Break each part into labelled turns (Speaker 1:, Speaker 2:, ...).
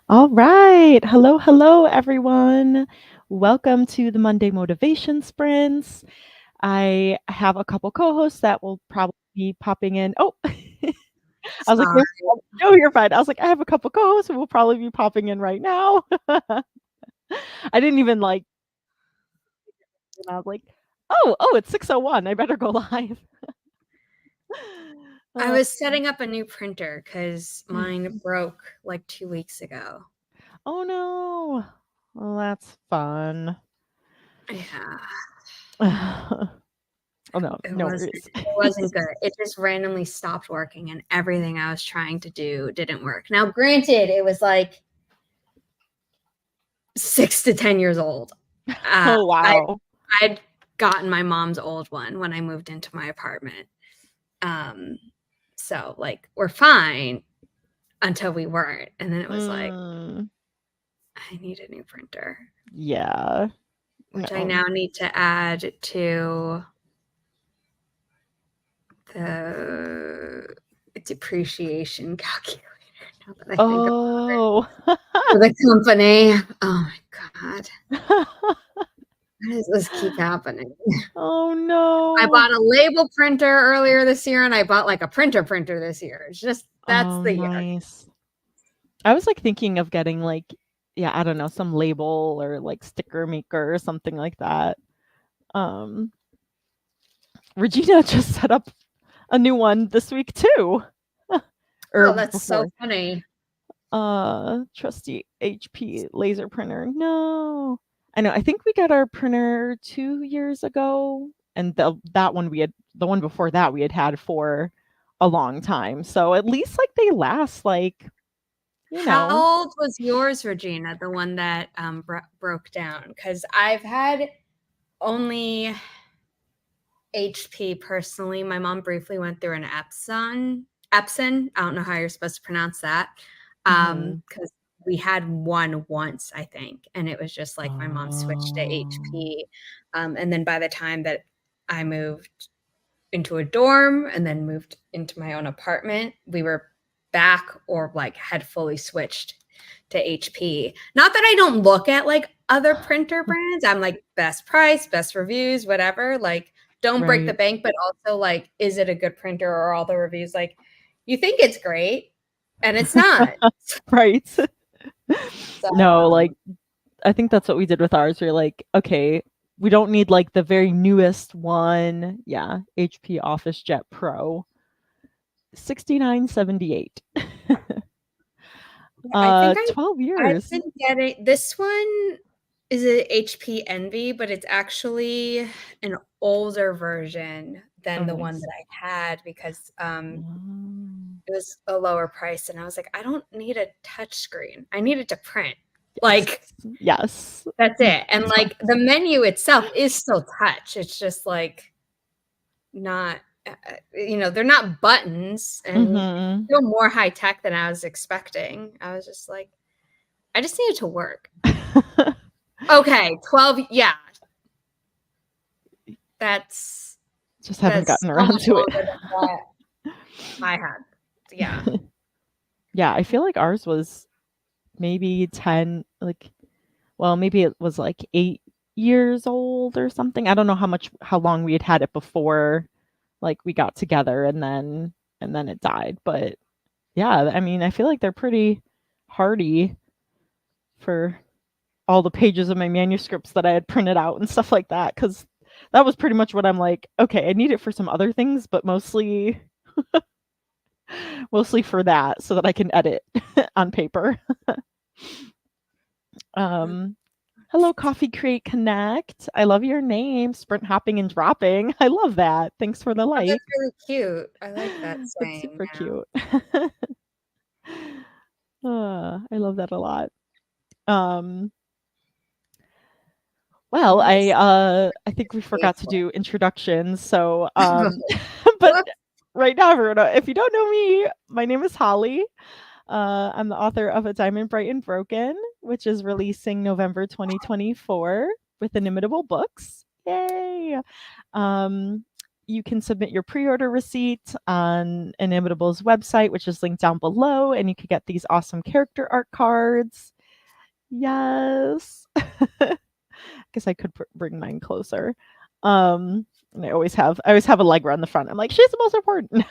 Speaker 1: All right. Hello, everyone. Welcome to the Monday Motivation Sprints. I have a couple co-hosts that will probably be popping in. Oh, I was like,
Speaker 2: Sorry.
Speaker 1: no, you're fine. I was like, I have a couple co-hosts who will probably be popping in right now. I didn't even like, and I was like, oh, it's 6:01. I better go live.
Speaker 2: I
Speaker 1: Uh,
Speaker 2: was setting up a new printer because mine broke like 2 weeks ago.
Speaker 1: oh no. Well, that's fun.
Speaker 2: Yeah,
Speaker 1: Oh no,
Speaker 2: it
Speaker 1: no
Speaker 2: wasn't
Speaker 1: worries.
Speaker 2: it wasn't good. It just randomly stopped working and everything I was trying to do didn't work. Now, granted, it was like 6 to 10 years old.
Speaker 1: Oh
Speaker 2: I
Speaker 1: wow.
Speaker 2: I'd gotten my mom's old one when I moved into my apartment. Um, so like we're fine until we weren't, and then it was like
Speaker 1: Mm,
Speaker 2: I need a new printer.
Speaker 1: yeah.
Speaker 2: Which I
Speaker 1: No.
Speaker 2: now need to add to the depreciation calculator now that I think about
Speaker 1: Oh.
Speaker 2: for the company. Oh my god. Why does this keep happening?
Speaker 1: Oh,
Speaker 2: I
Speaker 1: no.
Speaker 2: bought a label printer earlier this year and I bought like a printer this year. It's just that's
Speaker 1: Oh,
Speaker 2: the year.
Speaker 1: nice. I was, like, thinking of getting, like, yeah, I don't know, some label or, like, sticker maker or something like that. Um, Regina just set up a new one this week too. Or
Speaker 2: Oh, that's so
Speaker 1: before.
Speaker 2: funny.
Speaker 1: Trusty HP laser printer. No. I know, I think we got our printer 2 years ago, and the one before that we had for a long time. So at least, like, they last, like, you
Speaker 2: How
Speaker 1: know.
Speaker 2: old was yours, Regina, the one that broke down? Because I've had only HP personally. My mom briefly went through an Epson. I don't know how you're supposed to pronounce that.
Speaker 1: Mhm.
Speaker 2: Because we had one once, I think, and it was just like my mom switched to
Speaker 1: Oh.
Speaker 2: HP. And then by the time that I moved into a dorm and then moved into my own apartment, we were back or like had fully switched to HP. Not that I don't look at like other printer brands. I'm like best price, best reviews, whatever. Like don't break the
Speaker 1: Right.
Speaker 2: bank, but also like is it a good printer or all the reviews like you think it's great and it's not.
Speaker 1: Right.
Speaker 2: So
Speaker 1: No, like, I think that's what we did with ours. We're like, "Okay, we don't need, like, the very newest one." Yeah, HP OfficeJet Pro. 6978.
Speaker 2: yeah, I think
Speaker 1: 12
Speaker 2: I've
Speaker 1: years.
Speaker 2: been getting this one is a HP Envy, but it's actually an older version
Speaker 1: Oh,
Speaker 2: than the one
Speaker 1: nice.
Speaker 2: that I had because
Speaker 1: Mm,
Speaker 2: it was a lower price and I was like, I don't need a touch screen. I need it to print.
Speaker 1: yes.
Speaker 2: Like
Speaker 1: Yes.
Speaker 2: that's it. And
Speaker 1: That's fine.
Speaker 2: like the menu itself is still touch. It's just like not they're not buttons and
Speaker 1: Mhm.
Speaker 2: feel more high tech than I was expecting. I was just like I just need it to work. Okay, 12, yeah. That's
Speaker 1: Just haven't
Speaker 2: that's
Speaker 1: gotten
Speaker 2: so
Speaker 1: around
Speaker 2: much
Speaker 1: to it.
Speaker 2: longer than what I had. Yeah.
Speaker 1: Yeah, I feel like ours was maybe 10, like, well, maybe it was, like, 8 years old or something. I don't know how long we had it before, like, we got together, and then it died, but yeah, I mean, I feel like they're pretty hardy for all the pages of my manuscripts that I had printed out and stuff like that, because that was pretty much what I'm like, "Okay, I need it for some other things, but mostly for that so that I can edit on paper." Um, Hello, Coffee Crate Connect. I love your name, Sprint Hopping and Dropping. I love that. Thanks for the
Speaker 2: Oh,
Speaker 1: like.
Speaker 2: that's really cute. I like that
Speaker 1: That's
Speaker 2: saying
Speaker 1: super
Speaker 2: now.
Speaker 1: cute. I love that a lot. Um, well,
Speaker 2: Yes.
Speaker 1: I think we forgot to do introductions, so,
Speaker 2: Okay.
Speaker 1: but
Speaker 2: Whoops.
Speaker 1: right now, everyone, if you don't know me, my name is Holly. I'm the author of A Diamond Bright and Broken, which is releasing November 2024 with Inimitable Books. Yay! Um, you can submit your pre-order receipt on Inimitable's website, which is linked down below, and you could get these awesome character art cards. Yes. Guess I could bring mine closer. And I always have a Allegra on the front. I'm like, she's the most important.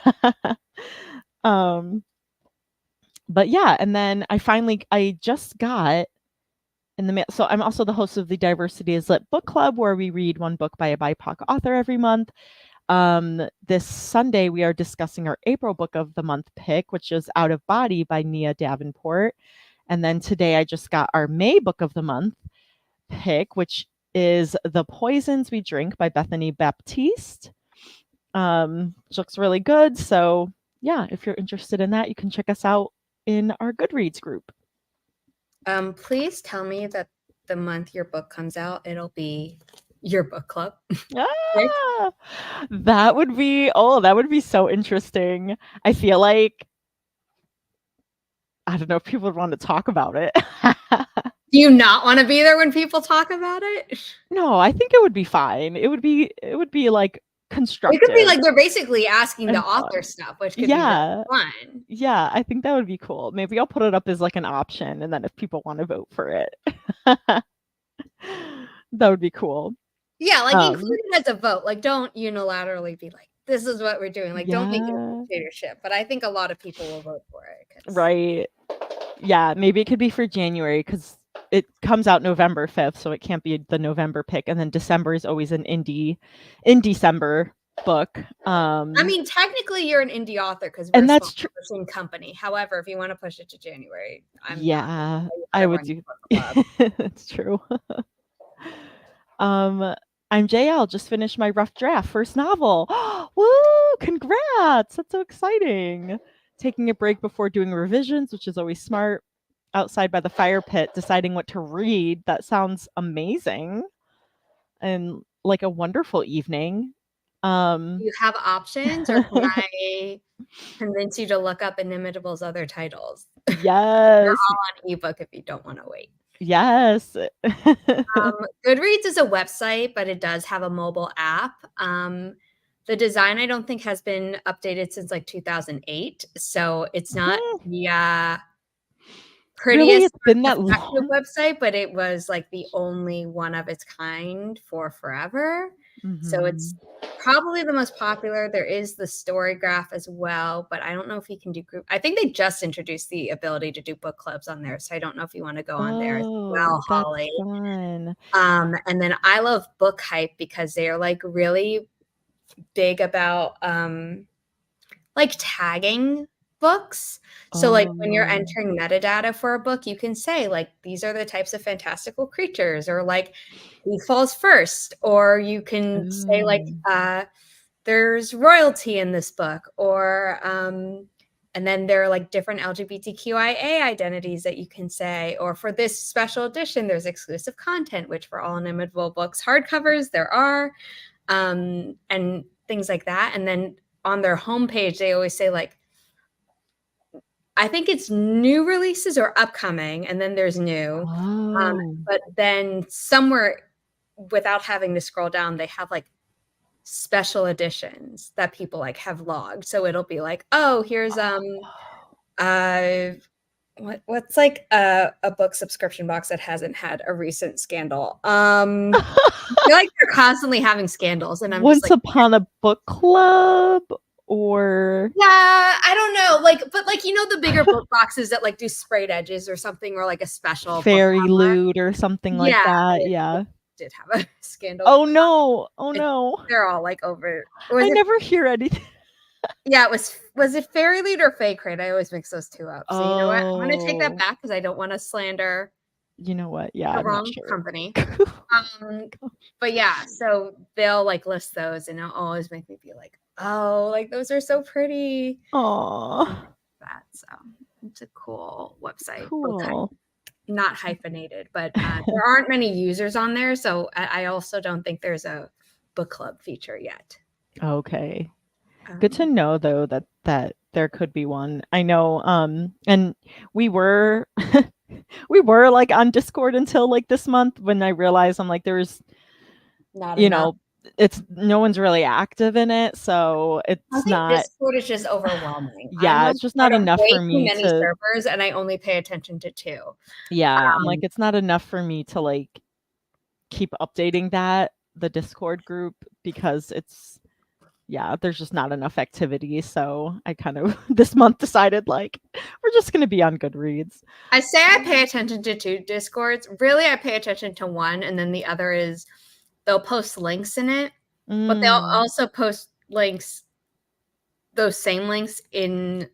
Speaker 1: But yeah, and then I just got in the mail. So I'm also the host of the Diversity is Lit book club, where we read one book by a BIPOC author every month. This Sunday we are discussing our April book of the month pick, which is Out of Body by Nia Davenport. And then today I just got our May book of the month pick, which is The Poisons We Drink by Bethany Baptiste. Which looks really good. So yeah, if you're interested in that, you can check us out in our Goodreads group.
Speaker 2: Please tell me that the month your book comes out, it'll be your book club.
Speaker 1: Ah, that would be so interesting. I feel like, I don't know if people would want to talk about it.
Speaker 2: Do you not want to be there when people talk about it?
Speaker 1: No, I think it would be fine. It would be like constructive.
Speaker 2: It could be like they're basically asking the author stuff, which could be really fun.
Speaker 1: Yeah, I think that would be cool. Maybe I'll put it up as like an option, and then if people want to vote for it, that would be cool.
Speaker 2: Yeah, like include it as a vote. Like, don't unilaterally be like, this is what we're doing. Like, don't make it a dictatorship. But I think a lot of people will vote for it.
Speaker 1: Right. Yeah, maybe it could be for January, because it comes out November 5th, so it can't be the November pick. And then December is always an in December book.
Speaker 2: I mean, technically you're an indie author because we're a small publishing company. However, if you want to push it to January,
Speaker 1: I would do. That's true. I'm JL, just finished my rough draft first novel. Woo! Congrats! That's so exciting. Taking a break before doing revisions, which is always smart. Outside by the fire pit, deciding what to read. That sounds amazing. And like a wonderful evening.
Speaker 2: Do you have options, or can I convince you to look up Inimitable's other titles?
Speaker 1: Yes.
Speaker 2: They're all on ebook if you don't want to wait.
Speaker 1: Yes.
Speaker 2: Goodreads is a website, but it does have a mobile app. The design I don't think has been updated since like 2008, so it's not prettiest,
Speaker 1: really, it's been that long
Speaker 2: website, but it was like the only one of its kind for forever. So it's probably the most popular. There is the story graph as well, but I don't know if you can do group. I think they just introduced the ability to do book clubs on there, so I don't know if you want to go on there as well, Holly.
Speaker 1: Fun.
Speaker 2: And then I love Book Hype because they are like really big about like tagging books. So like when you're entering metadata for a book, you can say like, these are the types of fantastical creatures, or like who falls first, or you can say like there's royalty in this book, or and then there are like different LGBTQIA identities that you can say, or for this special edition there's exclusive content, which for all Inimitable books hardcovers there are, and things like that. And then on their homepage they always say like, I think it's new releases or upcoming, and then there's new. But then somewhere, without having to scroll down, they have like special editions that people like have logged. So it'll be like, oh, here's what's like a book subscription box that hasn't had a recent scandal. I feel like they're constantly having scandals, and I'm
Speaker 1: Once
Speaker 2: just like,
Speaker 1: Upon a Book Club. Or
Speaker 2: I don't know, like, but like, you know, the bigger book boxes that like do sprayed edges or something, or like a special
Speaker 1: Fairy Loot or something like that. Yeah,
Speaker 2: did have a scandal.
Speaker 1: Oh no!
Speaker 2: They're all like over.
Speaker 1: I never hear anything.
Speaker 2: Yeah, was it Fairy Loot or Fake Crate? I always mix those two up. So you know what? I'm going to take that back because I don't want to slander.
Speaker 1: You know what? Yeah,
Speaker 2: the wrong company. But yeah, so they'll like list those, and it'll always make me be like, oh, like those are so pretty.
Speaker 1: Aww.
Speaker 2: So it's a cool website.
Speaker 1: Cool.
Speaker 2: Not hyphenated, but there aren't many users on there, so I also don't think there's a book club feature yet.
Speaker 1: Okay. Good to know though that there could be one. I know and we were we were like on Discord until like this month, when I realized I'm like, there's not enough. it's no one's really active in it, so
Speaker 2: I
Speaker 1: it's
Speaker 2: think
Speaker 1: not.
Speaker 2: Discord is just overwhelming. I'm
Speaker 1: Yeah,
Speaker 2: a
Speaker 1: it's just
Speaker 2: part
Speaker 1: not
Speaker 2: of
Speaker 1: enough
Speaker 2: way
Speaker 1: for
Speaker 2: too
Speaker 1: me
Speaker 2: many
Speaker 1: to.
Speaker 2: servers, and I only pay attention to 2.
Speaker 1: Yeah, I'm like,
Speaker 2: Um,
Speaker 1: it's not enough for me to like keep updating the Discord group, because it's, yeah, there's just not enough activity. So I kind of this month decided like we're just gonna be on Goodreads.
Speaker 2: I say I pay attention to 2 Discords. Really, I pay attention to one, and then the other is they'll post links in it, but they'll also post links, those same links in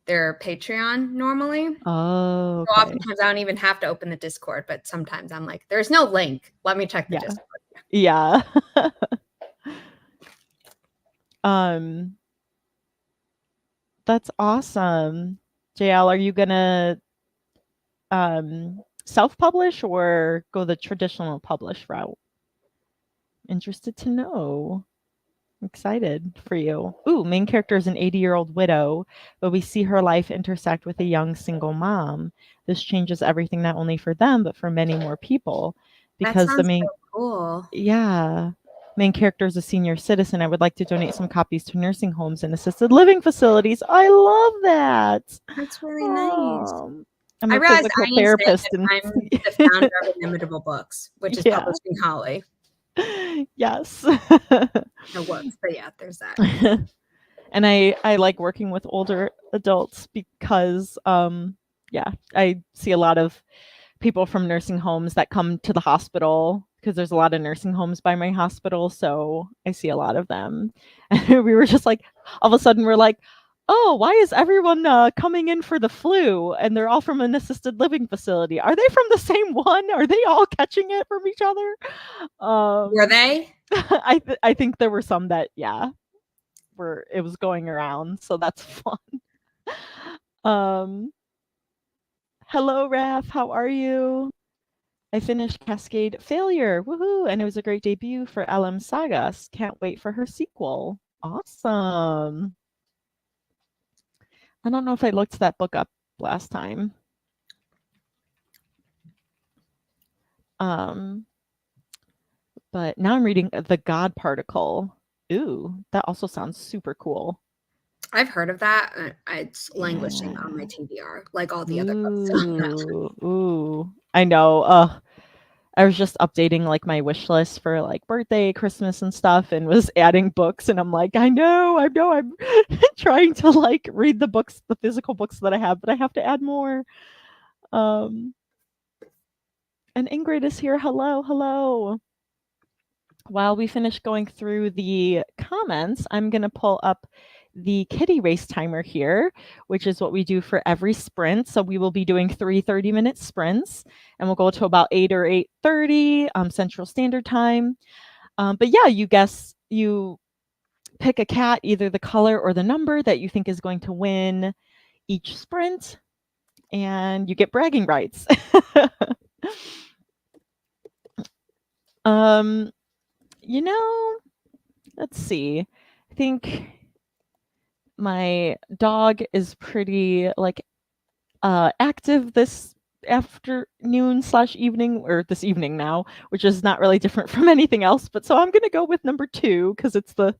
Speaker 2: their Patreon normally.
Speaker 1: Oh,
Speaker 2: So
Speaker 1: okay.
Speaker 2: oftentimes I don't even have to open the Discord, but sometimes I'm like, there's no link. Let me check the
Speaker 1: Yeah.
Speaker 2: Discord.
Speaker 1: Yeah. um that's awesome. JL, are you gonna self-publish or go the traditional publish route? Interested to know. Excited for you. Ooh, main character is an 80-year-old widow, but we see her life intersect with a young single mom. This changes everything not only for them, but for many more people.
Speaker 2: That
Speaker 1: Because the
Speaker 2: sounds
Speaker 1: main,
Speaker 2: so cool.
Speaker 1: yeah, main character is a senior citizen. I would like to donate some copies to nursing homes and assisted living facilities. I love that.
Speaker 2: That's really nice.
Speaker 1: I'm
Speaker 2: I
Speaker 1: a
Speaker 2: realized
Speaker 1: physical
Speaker 2: I need to say
Speaker 1: therapist,
Speaker 2: that
Speaker 1: and
Speaker 2: I'm the founder of Inimitable Books, which is
Speaker 1: yeah,
Speaker 2: publishing Holly.
Speaker 1: yes.
Speaker 2: It works, but yeah, there's that.
Speaker 1: And I like working with older adults because yeah, I see a lot of people from nursing homes that come to the hospital, because there's a lot of nursing homes by my hospital, so I see a lot of them. And we were just like, all of a sudden we're like, oh, why is everyone coming in for the flu, and they're all from an assisted living facility? Are they from the same one? Are they all catching it from each other?
Speaker 2: Were they?
Speaker 1: I think there were some that, yeah, were, it was going around, so that's fun. Um, hello, Raph. How are you? I finished Cascade Failure. Woohoo! And it was a great debut for LM Sagas. Can't wait for her sequel. Awesome. I don't know if I looked that book up last time. Um, but now I'm reading The God Particle. Ooh, that also sounds super cool.
Speaker 2: I've heard of that. It's languishing
Speaker 1: Yeah.
Speaker 2: on my TBR, like all the other books on that.
Speaker 1: Ooh. I know. I was just updating like my wish list for like birthday, Christmas and stuff, and was adding books, and I'm like, I know, I'm trying to like read the books, the physical books that I have, but I have to add more. Um and Ingrid is here. Hello, hello. While we finish going through the comments, I'm going to pull up the kitty race timer here, which is what we do for every sprint. So we will be doing 3 30-minute sprints, and we'll go to about 8 or 8:30 Central Standard Time. But yeah, you pick a cat, either the color or the number that you think is going to win each sprint, and you get bragging rights. um, you know, let's see. I think my dog is pretty like active this afternoon slash evening, or this evening now, which is not really different from anything else. But so I'm gonna go with number 2 because it's the.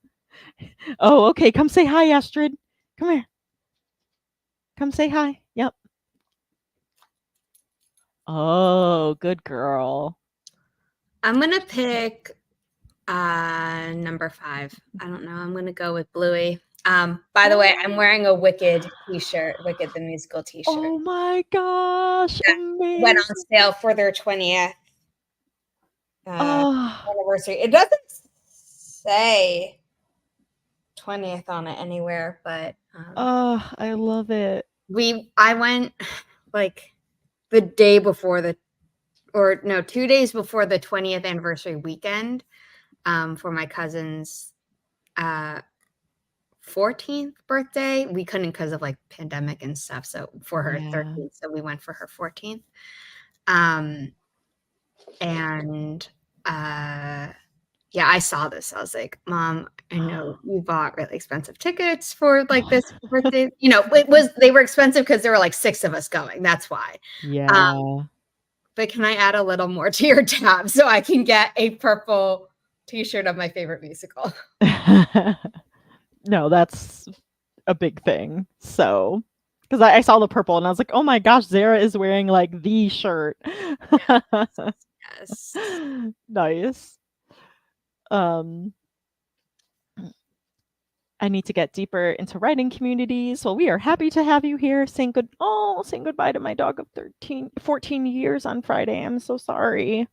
Speaker 1: Oh, okay. Come say hi, Astrid. Come here. Come say hi. Yep. Oh, good girl.
Speaker 2: I'm gonna pick number 5. I don't know. I'm gonna go with Bluey. By the way, I'm wearing a Wicked t-shirt, Wicked the musical t-shirt.
Speaker 1: Oh my gosh,
Speaker 2: That went on
Speaker 1: amazing.
Speaker 2: sale for their 20th
Speaker 1: Oh,
Speaker 2: anniversary. It doesn't say 20th on it anywhere, but
Speaker 1: oh, I love it.
Speaker 2: I went like the day before 2 days before the 20th anniversary weekend for my cousin's 14th birthday. We couldn't because of like pandemic and stuff. So for her
Speaker 1: Yeah.
Speaker 2: 13th, so we went for her 14th. And yeah, I saw this. I was like, Mom, I know you bought really expensive tickets for like this birthday. They were expensive because there were like 6 of us going. That's why.
Speaker 1: Yeah.
Speaker 2: But can I add a little more to your tab so I can get a purple t-shirt of my favorite musical.
Speaker 1: No, that's a big thing. So, because I saw the purple and I was like, oh my gosh, Zara is wearing like the shirt.
Speaker 2: Yes.
Speaker 1: Nice. Um, I need to get deeper into writing communities. Well, we are happy to have you here. Saying goodbye to my dog of 14 years on Friday. I'm so sorry.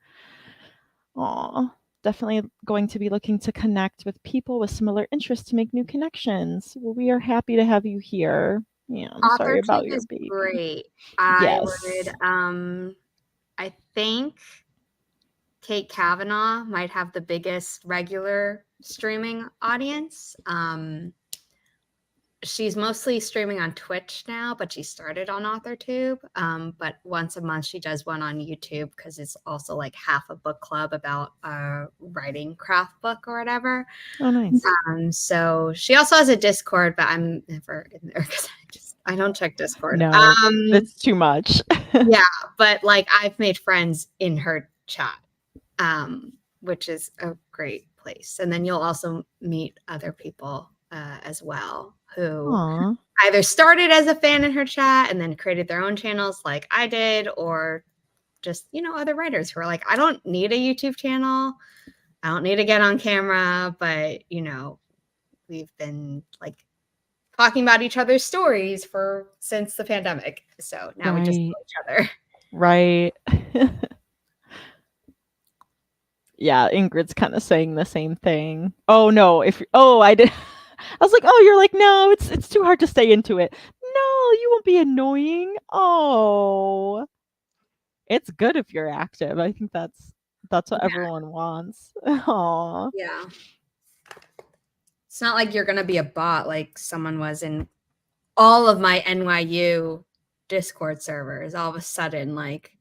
Speaker 1: Aw. Definitely going to be looking to connect with people with similar interests to make new connections. Well, we are happy to have you here. Yeah, I'm sorry
Speaker 2: AuthorTube
Speaker 1: about your
Speaker 2: is
Speaker 1: baby.
Speaker 2: great. I would
Speaker 1: Yes.
Speaker 2: I think Kate Kavanaugh might have the biggest regular streaming audience. She's mostly streaming on Twitch now, but she started on AuthorTube. But once a month, she does one on YouTube because it's also like half a book club about a writing craft book or whatever.
Speaker 1: Oh, nice.
Speaker 2: So she also has a Discord, but I'm never in there because I don't check Discord.
Speaker 1: No, it's too much.
Speaker 2: Yeah, but like I've made friends in her chat, which is a great place. And then you'll also meet other people as well who
Speaker 1: Aw.
Speaker 2: either started as a fan in her chat and then created their own channels like I did, or just, other writers who are like, I don't need a YouTube channel. I don't need to get on camera, but, we've been like talking about each other's stories since the pandemic. So now we just know
Speaker 1: Right.
Speaker 2: each other.
Speaker 1: Right. Yeah, Ingrid's kind of saying the same thing. Oh no, I did I was like, "Oh, you're like, no, it's too hard to stay into it." No, you won't be annoying. Oh. It's good if you're active. I think that's what
Speaker 2: Yeah.
Speaker 1: everyone wants. Aw.
Speaker 2: Yeah. It's not like you're going to be a bot like someone was in all of my NYU Discord servers. All of a sudden, like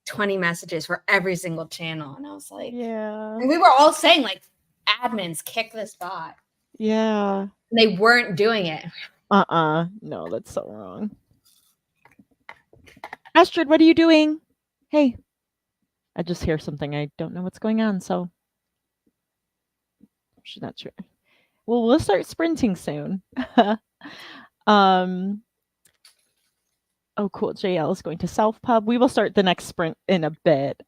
Speaker 2: 20 messages for every single channel. And I was like,
Speaker 1: Yeah.
Speaker 2: and we were all saying, like, admins kick this bot.
Speaker 1: Yeah.
Speaker 2: And they weren't doing it.
Speaker 1: No, that's so wrong. Astrid, what are you doing? Hey. I just hear something. I don't know what's going on, so she's not sure. Well, we'll start sprinting soon. um oh cool. JL is going to South Pub. We will start the next sprint in a bit.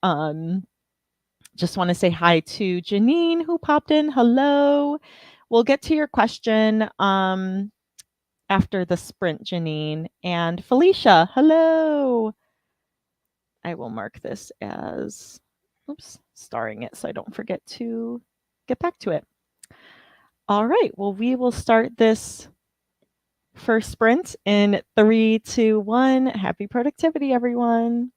Speaker 1: Just want to say hi to Janine who popped in. Hello. We'll get to your question after the sprint, Janine. And Felicia, hello. I will mark this as starring it so I don't forget to get back to it. All right. Well, we will start this first sprint in 3, 2, 1. Happy productivity, everyone.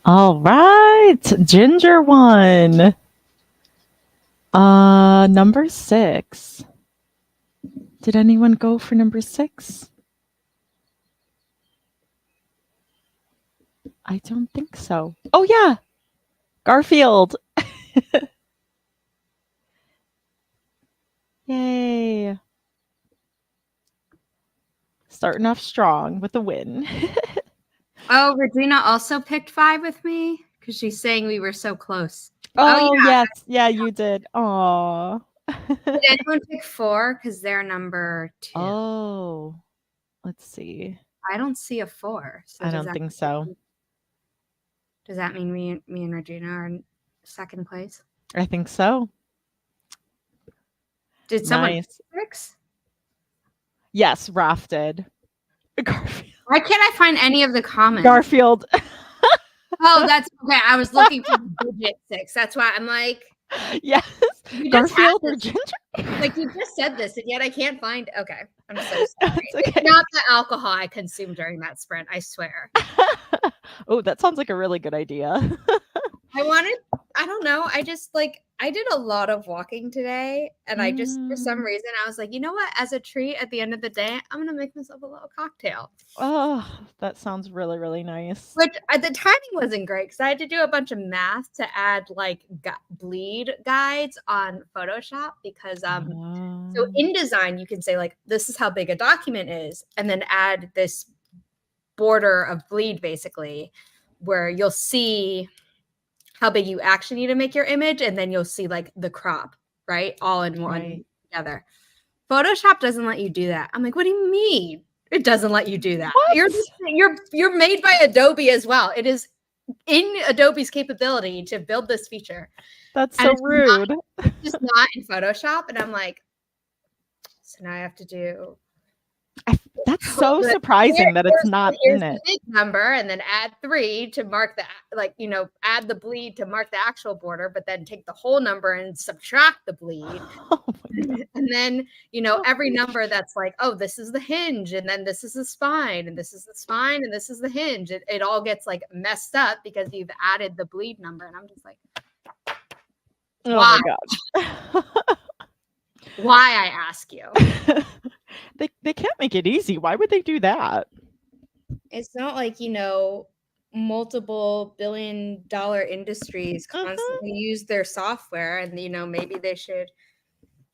Speaker 1: All right. Ginger one. Number 6. Did anyone go for number 6? I don't think so. Oh yeah. Garfield. Yay. Starting off strong with a win.
Speaker 2: Oh, Regina also picked 5 with me because she's saying we were so close.
Speaker 1: Oh,
Speaker 2: yeah.
Speaker 1: yes. Yeah, you did. Aw.
Speaker 2: Did anyone pick 4? Because they're number 2.
Speaker 1: Oh, let's see.
Speaker 2: I don't see a 4. So
Speaker 1: I don't think so.
Speaker 2: Does that mean me and Regina are in second place?
Speaker 1: I think so.
Speaker 2: Did someone
Speaker 1: Nice.
Speaker 2: pick 6?
Speaker 1: Yes, Raph did. Garfield.
Speaker 2: Why can't I find any of the comments?
Speaker 1: Garfield.
Speaker 2: Oh, that's okay. I was looking for digit 6. That's why I'm like,
Speaker 1: Yes. Garfield or Ginger?
Speaker 2: like you just said this, and yet I can't find. Okay, I'm so sorry.
Speaker 1: It's okay.
Speaker 2: It's not the alcohol I consumed during that sprint. I swear.
Speaker 1: Oh, that sounds like a really good idea.
Speaker 2: I don't know. I just like, I did a lot of walking today, and I just, for some reason, I was like, you know what? As a treat at the end of the day, I'm going to make myself a little cocktail.
Speaker 1: Oh, that sounds really, really nice.
Speaker 2: Which the timing wasn't great because I had to do a bunch of math to add like bleed guides on Photoshop because so in design you can say like this is how big a document is and then add this border of bleed basically where you'll see how big you actually need to make your image and then you'll see like the crop, right? All in one together. Photoshop doesn't let you do that. I'm like, what do you mean? It doesn't let you do that.
Speaker 1: What?
Speaker 2: You're made by Adobe as well. It is in Adobe's capability to build this feature.
Speaker 1: That's so rude.
Speaker 2: It's just not in Photoshop. And I'm like, so now I have to do.
Speaker 1: That's so surprising that it's not in it.
Speaker 2: Big number and then add 3 to mark the add the bleed to mark the actual border, but then take the whole number and subtract the bleed.
Speaker 1: Oh
Speaker 2: and then every number that's like, oh, this is the hinge, and then this is the spine, and this is the spine, and this is the hinge. It all gets like messed up because you've added the bleed number, and I'm just like, why?
Speaker 1: Oh my gosh.
Speaker 2: Why, I ask you?
Speaker 1: They can't make it easy. Why would they do that?
Speaker 2: It's not like, multiple billion-dollar industries constantly use their software and, maybe they should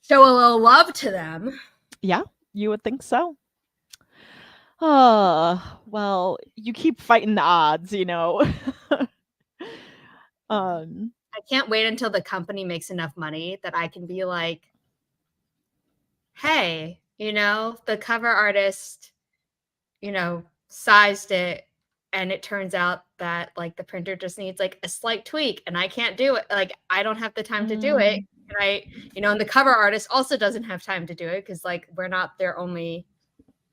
Speaker 2: show a little love to them.
Speaker 1: Yeah, you would think so. Oh, well, you keep fighting the odds,
Speaker 2: I can't wait until the company makes enough money that I can be like, hey, the cover artist, sized it, and it turns out that like the printer just needs like a slight tweak and I can't do it. Like I don't have the time to do it. And and the cover artist also doesn't have time to do it because like we're not their only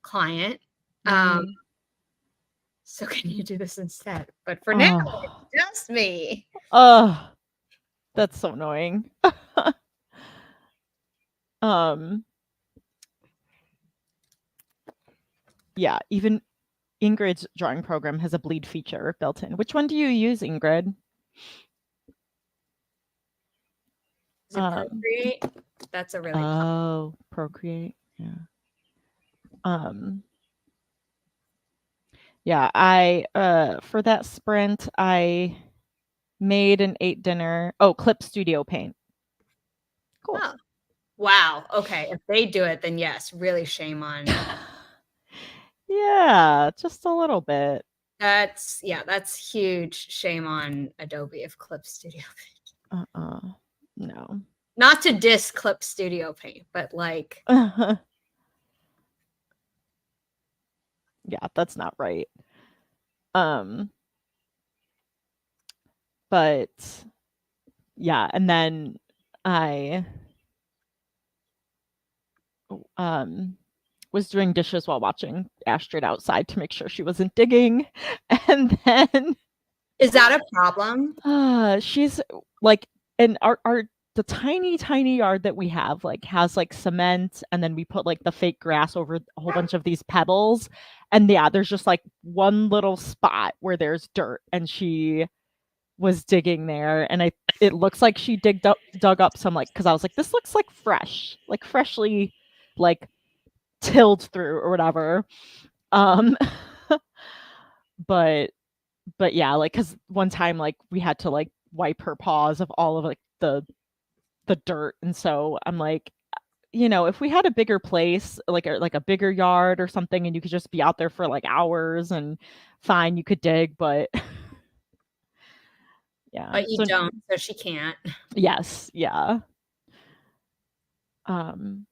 Speaker 2: client. So can you do this instead? But for now, it's just me.
Speaker 1: Oh, that's so annoying. Yeah, even Ingrid's drawing program has a bleed feature built in. Which one do you use, Ingrid?
Speaker 2: Is it Procreate? That's a really
Speaker 1: Procreate. Yeah. Yeah, I for that sprint I made and ate dinner. Oh, Clip Studio Paint. Cool.
Speaker 2: Oh. Wow. Okay. If they do it, then yes, really shame on.
Speaker 1: Yeah, just a little bit.
Speaker 2: That's huge. Shame on Adobe of Clip Studio Paint.
Speaker 1: No.
Speaker 2: Not to diss Clip Studio Paint, but like
Speaker 1: yeah, that's not right. But yeah, and then I was doing dishes while watching Astrid outside to make sure she wasn't digging. And then
Speaker 2: is that a problem?
Speaker 1: She's like, and our the tiny yard that we have like has like cement, and then we put like the fake grass over a whole bunch of these pebbles, and yeah, there's just like one little spot where there's dirt, and she was digging there, and it looks like she dug up some, like, because I was like, this looks like fresh, like freshly, like tilled through or whatever. Um, but yeah, like, because one time, like, we had to like wipe her paws of all of like the dirt, and so I'm like, if we had a bigger place, like a bigger yard or something, and you could just be out there for like hours, and fine, you could dig, but yeah.
Speaker 2: But you
Speaker 1: So
Speaker 2: don't, so she can't.
Speaker 1: yes, yeah. Um,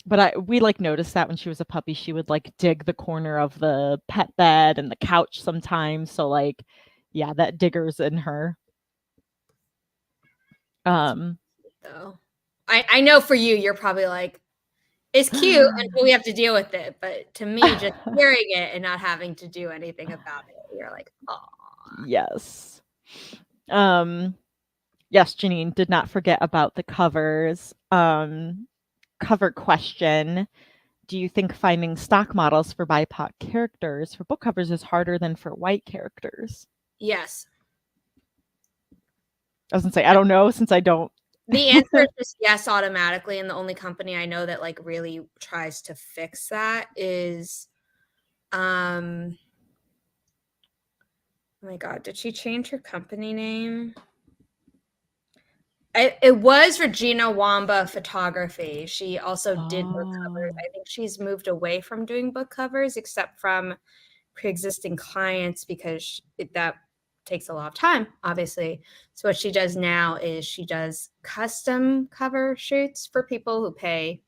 Speaker 1: but we like noticed that when she was a puppy, she would like dig the corner of the pet bed and the couch sometimes. So like, yeah, that digger's in her.
Speaker 2: Though I know for you, you're probably like, it's cute until we have to deal with it. But to me, just hearing it and not having to do anything about it, you're like, oh.
Speaker 1: Yes. Yes, Janine, did not forget about the covers. Cover question. Do you think finding stock models for BIPOC characters for book covers is harder than for white characters?
Speaker 2: Yes.
Speaker 1: I was gonna say, I don't know, since I don't.
Speaker 2: The answer is just yes automatically, and the only company I know that like really tries to fix that is oh my god, did she change her company name? It was Regina Wamba Photography. She also did book covers. I think she's moved away from doing book covers, except from pre-existing clients, because that takes a lot of time, obviously. So what she does now is she does custom cover shoots for people who pay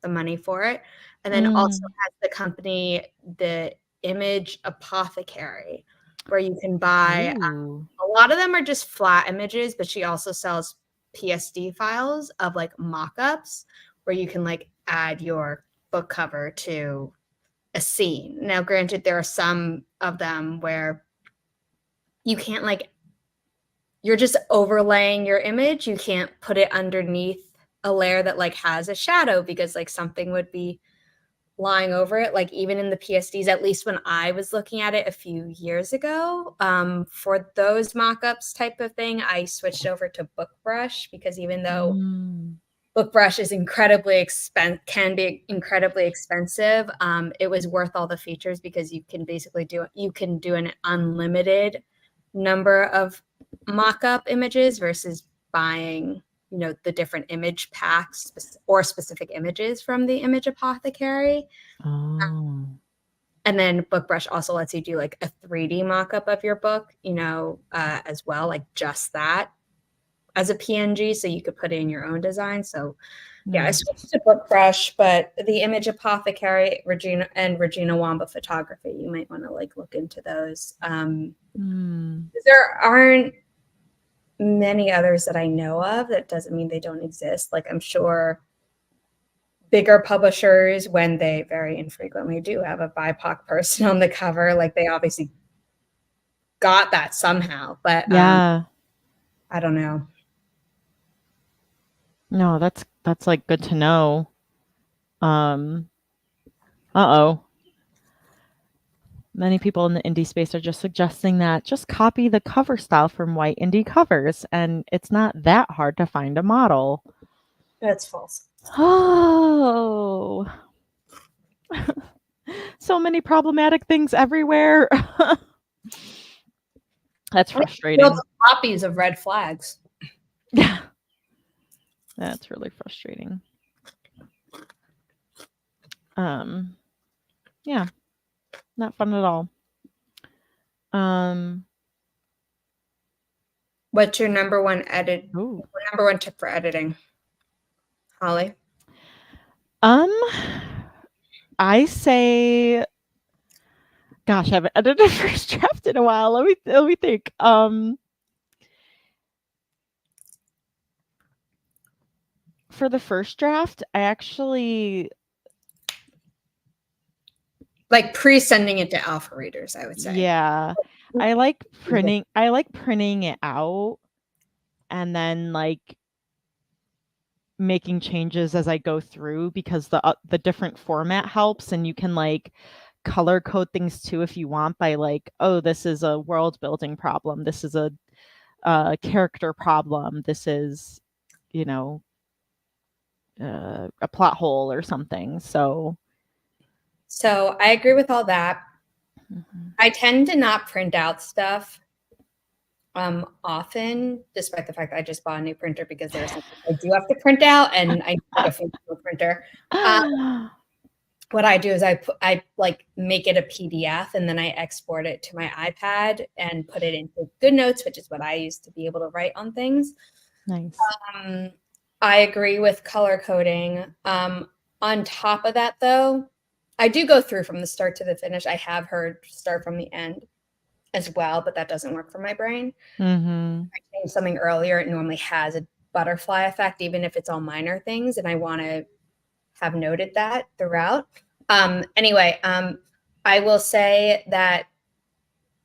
Speaker 2: the money for it, and then also has the company, the Image Apothecary, where you can buy a lot of them are just flat images, but she also sells PSD files of like mock-ups where you can like add your book cover to a scene. Now, granted, there are some of them where you can't like, you're just overlaying your image. You can't put it underneath a layer that like has a shadow, because like something would be lying over it. Like even in the PSDs, at least when I was looking at it a few years ago, for those mock-ups type of thing, I switched over to BookBrush, because even though BookBrush is can be incredibly expensive, it was worth all the features, because you can basically do an unlimited number of mock-up images versus buying the different image packs or specific images from the Image Apothecary. And then BookBrush also lets you do like a 3D mock-up of your book, as well, like just that as a PNG, so you could put in your own design. So yeah, I switched to BookBrush, but the Image Apothecary, Regina Wamba Photography, you might want to like look into those. There aren't many others that I know of. That doesn't mean they don't exist. Like I'm sure bigger publishers, when they very infrequently do have a BIPOC person on the cover, like they obviously got that somehow, but
Speaker 1: yeah.
Speaker 2: I don't know.
Speaker 1: No, that's like good to know. Uh-oh. Many people in the indie space are just suggesting that just copy the cover style from white indie covers, and it's not that hard to find a model.
Speaker 2: That's false.
Speaker 1: Oh. So many problematic things everywhere. That's frustrating.
Speaker 2: Copies of red flags.
Speaker 1: Yeah. That's really frustrating. Yeah. Not fun at all.
Speaker 2: What's your number one tip for editing, Holly?
Speaker 1: I say, gosh, I haven't edited a first draft in a while. Let me think. For the first draft, I actually
Speaker 2: like pre-sending it to alpha readers, I would say.
Speaker 1: Yeah. I like printing it out and then like making changes as I go through, because the different format helps, and you can like color code things too if you want, by like, oh, this is a world building problem, this is a a character problem. This is, you know, a plot hole or something. So
Speaker 2: I agree with all that.
Speaker 1: mm-hmm.
Speaker 2: I tend to not print out stuff often, despite the fact that I just bought a new printer because there's something I do have to print out, and I need a physical printer. What I do is I like make it a PDF, and then I export it to my iPad and put it into GoodNotes, which is what I use to be able to write on things.
Speaker 1: Nice.
Speaker 2: I agree with color coding. On top of that, though, I do go through from the start to the finish. I have heard start from the end as well, but that doesn't work for my brain.
Speaker 1: Mm-hmm.
Speaker 2: I change something earlier, it normally has a butterfly effect, even if it's all minor things, and I want to have noted that throughout. Anyway, I will say that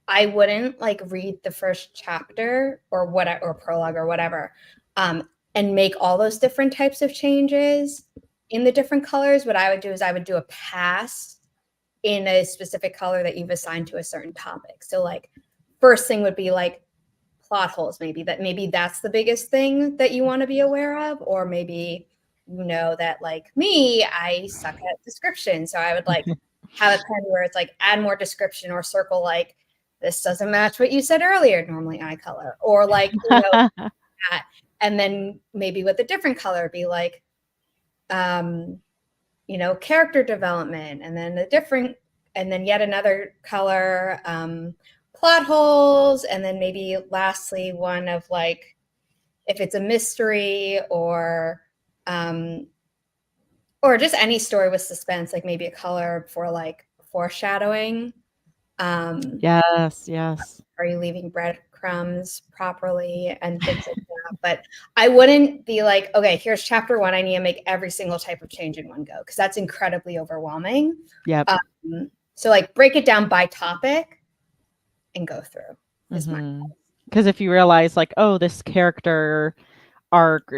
Speaker 2: I wouldn't like read the first chapter or prologue or whatever, and make all those different types of changes in the different colors. What I would do is I would do a pass in a specific color that you've assigned to a certain topic. So like first thing would be like plot holes, maybe that's the biggest thing that you want to be aware of, or maybe you know that like me, I suck at description. So I would like have a pen where it's like add more description, or circle like this doesn't match what you said earlier, normally eye color, or like, you know, that. And then maybe with a different color be like, you know, character development, and then and then yet another color, plot holes, and then maybe lastly one of like, if it's a mystery or just any story with suspense, like maybe a color for like foreshadowing.
Speaker 1: Yes.
Speaker 2: Are you leaving breadcrumbs properly and things like that? But I wouldn't be like, okay, here's chapter 1. I need to make every single type of change in one go, because that's incredibly overwhelming.
Speaker 1: Yep.
Speaker 2: So like break it down by topic and go through.
Speaker 1: Because if you realize like, oh, this character arc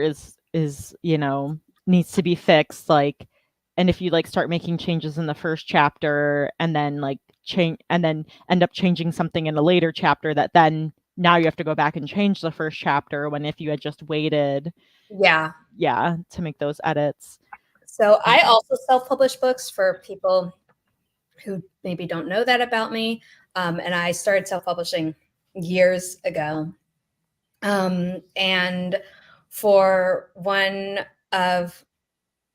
Speaker 1: is, you know, needs to be fixed, like, and if you like start making changes in the first chapter and then like change and then end up changing something in a later chapter, that then now you have to go back and change the first chapter, when if you had just waited to make those edits.
Speaker 2: So I also self-publish books for people who maybe don't know that about me, and I started self-publishing years ago, and for one of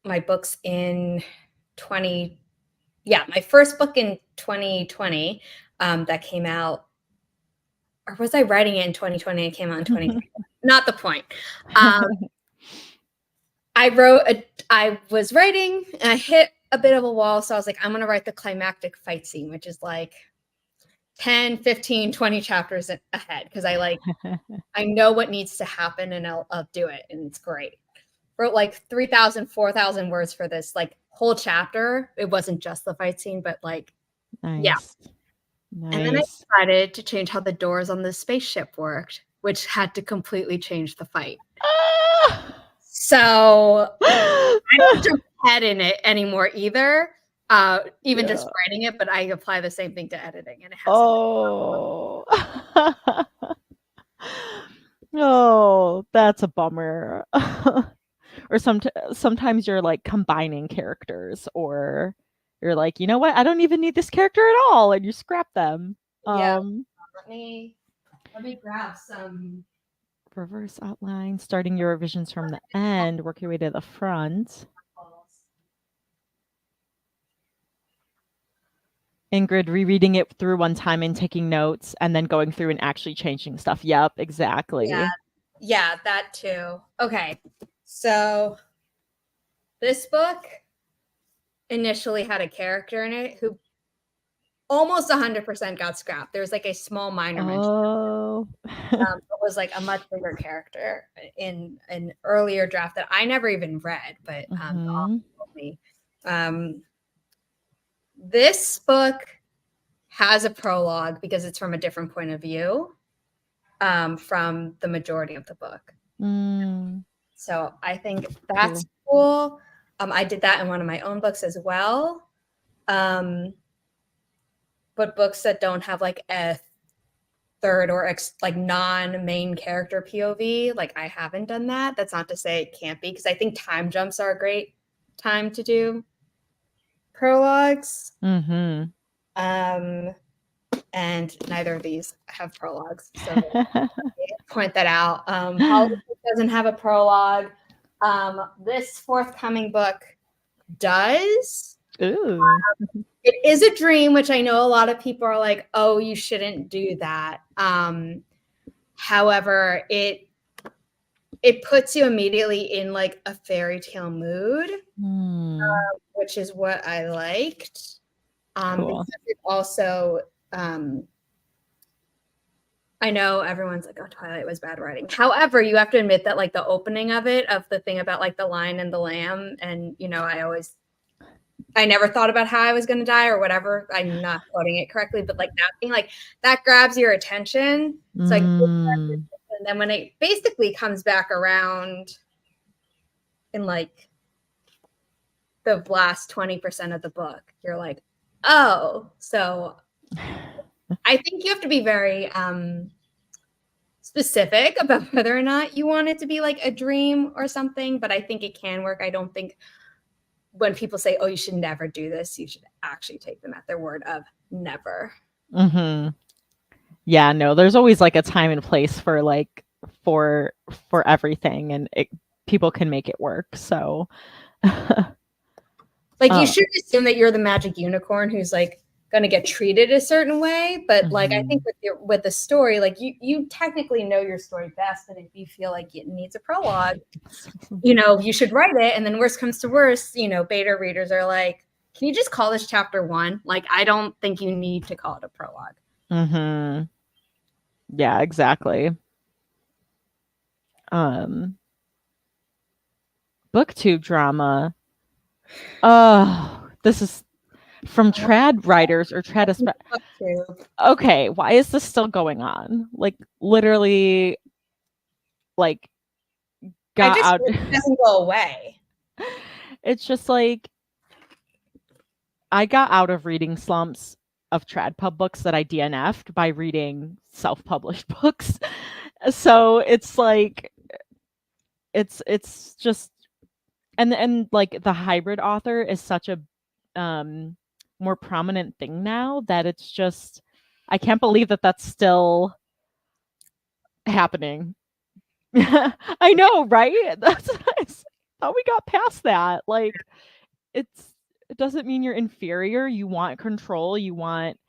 Speaker 2: my books in my first book in 2020, that came out, or was I writing it in 2020? It came out in 2020. Not the point. I was writing and I hit a bit of a wall. So I was like, I'm going to write the climactic fight scene, which is like 10, 15, 20 chapters ahead. Cause I know what needs to happen, and I'll do it. And it's great. Wrote like 3,000, 4,000 words for this like whole chapter. It wasn't just the fight scene, but like,
Speaker 1: Nice.
Speaker 2: And then I decided to change how the doors on the spaceship worked, which had to completely change the fight. So I don't jump ahead in it anymore either. Even just writing it, but I apply the same thing to editing, and it has.
Speaker 1: Oh, that's a bummer. Or sometimes you're like combining characters, or you're like, you know what? I don't even need this character at all, and you scrap them.
Speaker 2: Let me grab some
Speaker 1: reverse outline, starting your revisions from the end, work your way to the front. Ingrid rereading it through one time and taking notes, and then going through and actually changing stuff. Yep, exactly.
Speaker 2: Yeah, that too. Okay, so this book initially had a character in it who almost 100% got scrapped. There's like a small minor mention. It was like a much bigger character in an earlier draft that I never even read, but told me. This book has a prologue because it's from a different point of view from the majority of the book. So I think that's cool. I did that in one of my own books as well. But books that don't have like a third or like non-main character POV. Like I haven't done that. That's not to say it can't be, because I think time jumps are a great time to do prologues.
Speaker 1: Mm-hmm.
Speaker 2: And neither of these have prologues, so point that out. Hollywood doesn't have a prologue. This forthcoming book does.
Speaker 1: Ooh.
Speaker 2: It is a dream, which I know a lot of people are like, oh, you shouldn't do that. However, it puts you immediately in like a fairy tale mood, which is what I liked.
Speaker 1: Cool.
Speaker 2: Because it also, I know everyone's like, oh, Twilight was bad writing. However, you have to admit that like the opening of it, of the thing about like the lion and the lamb, and you know, I never thought about how I was going to die or whatever. I'm not quoting it correctly, but like that thing, like that grabs your attention. It's like, and then when it basically comes back around in like the last 20% of the book, you're like, oh, so I think you have to be very specific about whether or not you want it to be like a dream or something, but I think it can work. I don't think when people say, oh, you should never do this, you should actually take them at their word of never.
Speaker 1: Mm-hmm. Yeah, no, there's always like a time and place for like for everything, and people can make it work. So
Speaker 2: like you should assume that you're the magic unicorn who's like going to get treated a certain way, but like I think with the story, like you technically know your story best, and if you feel like it needs a prologue, you know, you should write it. And then worst comes to worst, you know, beta readers are like, can you just call this chapter 1? Like I don't think you need to call it a prologue.
Speaker 1: Mm-hmm. Yeah, exactly. Booktube drama. Oh, this is from trad writers or trad. Okay, why is this still going on? Like literally, like got out.
Speaker 2: It doesn't go away.
Speaker 1: It's just like I got out of reading slumps of trad pub books that I DNF'd by reading self-published books. So it's like it's just and like the hybrid author is such a more prominent thing now that it's just I can't believe that that's still happening. I know, right? That's I thought we got past that. Like it doesn't mean you're inferior. You want control. You want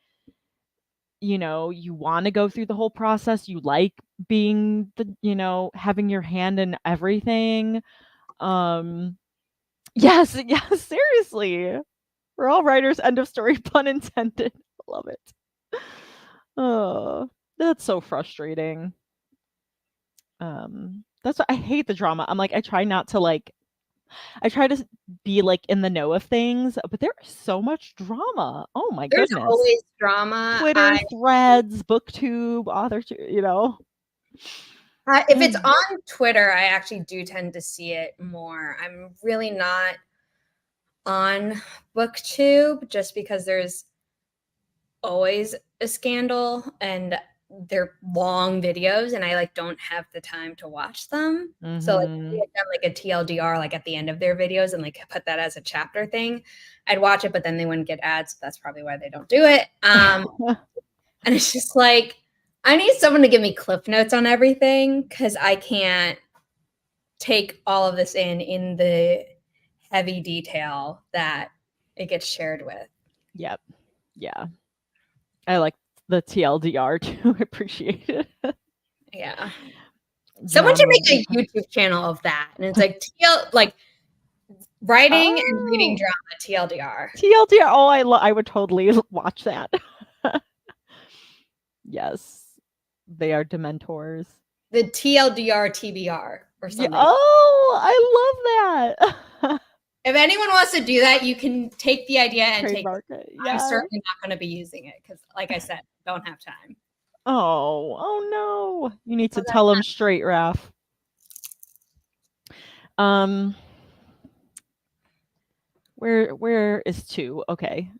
Speaker 1: you want to go through the whole process. You like being having your hand in everything. Yes, yes, seriously. We're all writers, end of story, pun intended. Love it. Oh, that's so frustrating. That's what I hate the drama. I'm like, I try to be like in the know of things, but there's so much drama. Oh my
Speaker 2: There's
Speaker 1: goodness.
Speaker 2: always drama.
Speaker 1: Twitter threads, booktube, author,
Speaker 2: if it's on Twitter, I actually do tend to see it more. I'm really not on booktube just because there's always a scandal and they're long videos and I like don't have the time to watch them. So like we had done like a TLDR like at the end of their videos and like put that as a chapter thing. I'd watch it, but then they wouldn't get ads. So that's probably why they don't do it. And it's just like I need someone to give me cliff notes on everything because I can't take all of this in the heavy detail that it gets shared with.
Speaker 1: Yep. Yeah. I like the TLDR too. I appreciate it.
Speaker 2: Yeah. Someone should make a YouTube channel of that. And it's like writing and reading drama, TLDR.
Speaker 1: TLDR. Oh, I would totally watch that. Yes. They are dementors.
Speaker 2: The TLDR TBR or something.
Speaker 1: Yeah. Oh, I love that.
Speaker 2: If anyone wants to do that, you can take the idea and
Speaker 1: trademark it. Yeah.
Speaker 2: I'm certainly not going to be using it because, like I said, don't have time.
Speaker 1: Oh no! You need to tell them straight, Raph. Where is 2? Okay.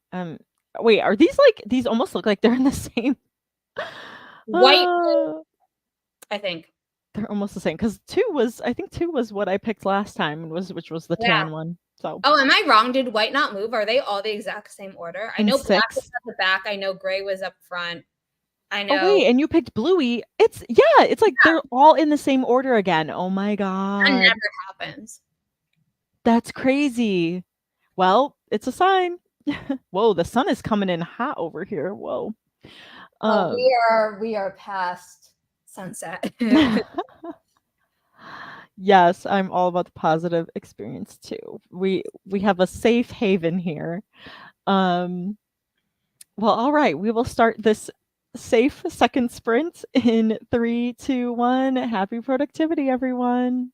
Speaker 1: Wait, are these almost look like they're in the same?
Speaker 2: White,
Speaker 1: Uh,
Speaker 2: I think.
Speaker 1: they're almost the same because I think 2 was what I picked last time and which was the
Speaker 2: Yeah.
Speaker 1: tan one. So,
Speaker 2: Oh, am I wrong? Did white not move? Are they all the exact same order? I
Speaker 1: in
Speaker 2: know black was
Speaker 1: 6.
Speaker 2: at the back. I know gray was up front. I
Speaker 1: Oh,
Speaker 2: know
Speaker 1: wait, and you picked Bluey. It's like they're all in the same order again. Oh my
Speaker 2: that
Speaker 1: god.
Speaker 2: never happens.
Speaker 1: That's crazy. Well, it's a sign. Whoa, the sun is coming in hot over here. Whoa.
Speaker 2: Oh,
Speaker 1: Um
Speaker 2: we are past sunset.
Speaker 1: Yes, I'm all about the positive experience too. We have a safe haven here. Um well, all right. We will start this safe second sprint in 3, 2, 1. Happy productivity, everyone.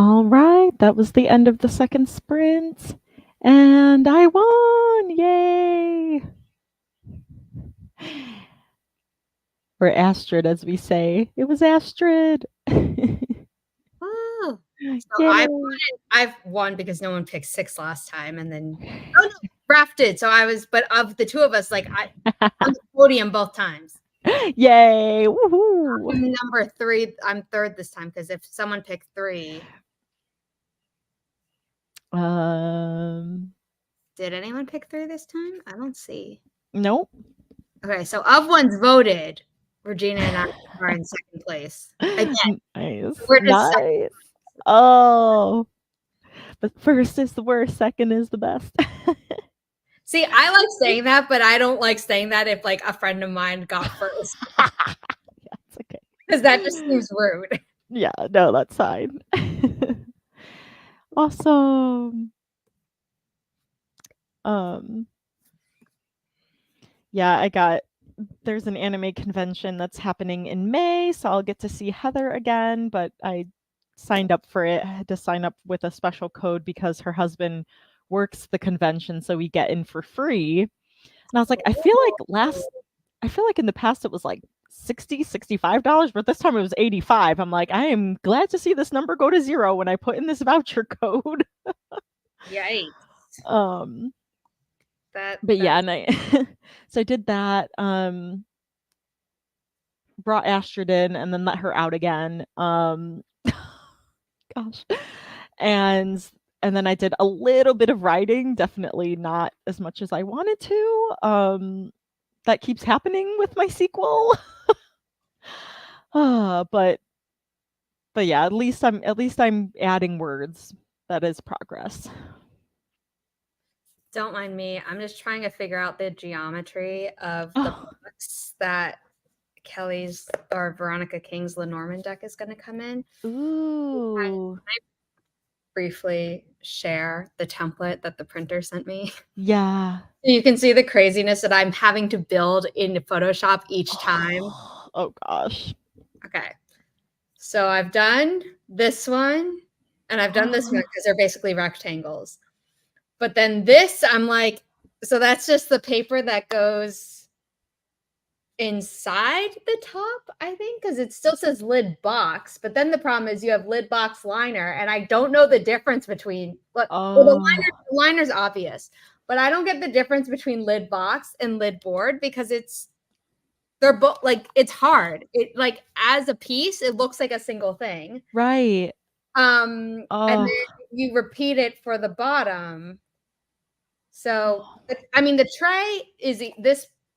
Speaker 1: All right, that was the end of the second sprint, and I won! Yay! Or Astrid, as we say. It was Astrid.
Speaker 2: Oh, so
Speaker 1: Yay!
Speaker 2: I've won because no one picked 6 last time, and then Raph did. So but of the two of us, like I'm the podium both times.
Speaker 1: Yay! Woohoo!
Speaker 2: I'm number 3. I'm third this time because if someone picked 3. Did anyone pick 3 this time? I don't see.
Speaker 1: Nope.
Speaker 2: Okay, so of ones voted, Regina and I are in second place. Again,
Speaker 1: Nice.
Speaker 2: we're just
Speaker 1: Nice. Oh. But first is the worst, second is the best.
Speaker 2: See, I like saying that, but I don't like saying that if like a friend of mine got first.
Speaker 1: Yeah, it's okay.
Speaker 2: Because that just seems rude.
Speaker 1: Yeah, no, that's fine. Awesome. Yeah, there's an anime convention that's happening in May, so I'll get to see Heather again, but I signed up for it. I had to sign up with a special code because her husband works the convention, so we get in for free. And I was like, I feel like in the past it was like $60, $65, but this time it was $85. I'm like, I am glad to see this number go to 0 when I put in this voucher code.
Speaker 2: Yikes.
Speaker 1: But yeah, and so I did that. Brought Astrid in and then let her out again. Gosh. And then I did a little bit of writing, definitely not as much as I wanted to. That keeps happening with my sequel. But yeah, at least I'm adding words. That is progress.
Speaker 2: Don't mind me. I'm just trying to figure out the geometry of the box that Kelly's or Veronica King's Lenormand deck is going to come in.
Speaker 1: Ooh.
Speaker 2: Can I briefly share the template that the printer sent me?
Speaker 1: Yeah.
Speaker 2: You can see the craziness that I'm having to build in Photoshop each time.
Speaker 1: Oh gosh.
Speaker 2: Okay. So I've done this one and I've done this one because they're basically rectangles. But then this, I'm like, so that's just the paper that goes inside the top, I think, because it still says lid box. But then the problem is you have lid box liner, and I don't know the difference between. The liner's obvious, but I don't get the difference between lid box and lid board because they're both like it's hard. It like as a piece, it looks like a single thing,
Speaker 1: right?
Speaker 2: And then you repeat it for the bottom. So I mean, the tray is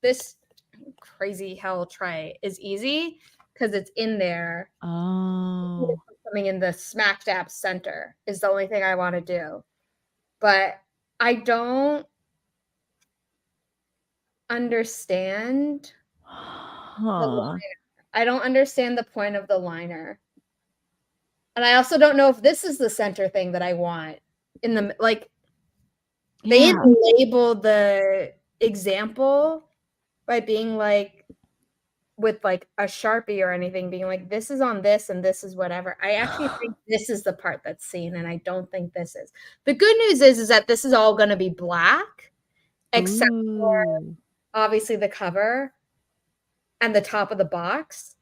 Speaker 2: this crazy hell tray is easy because it's in there. Coming in the smack dab center is the only thing I want to do, but I don't understand. I don't understand the point of the liner, and I also don't know if this is the center thing that I want in the like. They didn't label the example by being like with like a Sharpie or anything, being like, this is on this and this is whatever. I actually think this is the part that's seen, and I don't think this is. The good news is that this is all going to be black, except for obviously the cover and the top of the box.